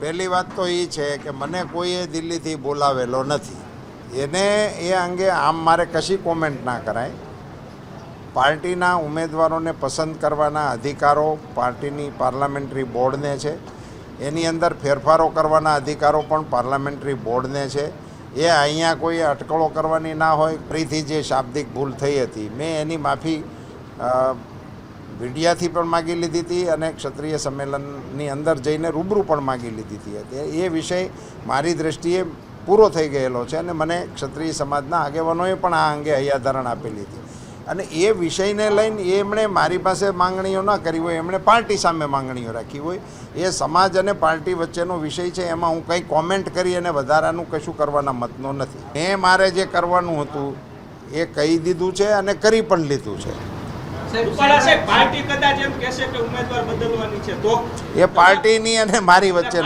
પહેલી વાત તો એ છે કે મને કોઈએ દિલ્હીથી બોલાવેલો નથી, એને એ અંગે આમ મારે કશી કોમેન્ટ ના કરાય. પાર્ટીના ઉમેદવારોને પસંદ કરવાના અધિકારો પાર્ટીની પાર્લામેન્ટરી બોર્ડને છે, એની અંદર ફેરફારો કરવાના અધિકારો પણ પાર્લામેન્ટરી બોર્ડને છે. એ અહીંયા કોઈ અટકળો કરવાની ના હોય. ફરીથી જે શાબ્દિક ભૂલ થઈ હતી મેં એની માફી મીડિયાથી પણ માગી લીધી હતી અને ક્ષત્રિય સંમેલનની અંદર જઈને રૂબરૂ પણ માગી લીધી હતી. એ વિષય મારી દૃષ્ટિએ પૂરો થઈ ગયેલો છે અને મને ક્ષત્રિય સમાજના આગેવાનોએ પણ આ અંગે હૈયાધારણ આપેલી હતી અને એ વિષયને લઈને એમણે મારી પાસે માંગણીઓ ન કરી હોય, એમણે પાર્ટી સામે માંગણીઓ રાખી હોય. એ સમાજ અને પાર્ટી વચ્ચેનો વિષય છે, એમાં હું કંઈ કોમેન્ટ કરી અને વધારાનું કશું કરવાના મતનો નથી. મેં મારે જે કરવાનું હતું એ કહી દીધું છે અને કરી પણ લીધું છે. પાર્ટી કદાચ એમ કહેશે કે ઉમેદવાર બદલવાની છે તો એ પાર્ટીની અને મારી વચ્ચે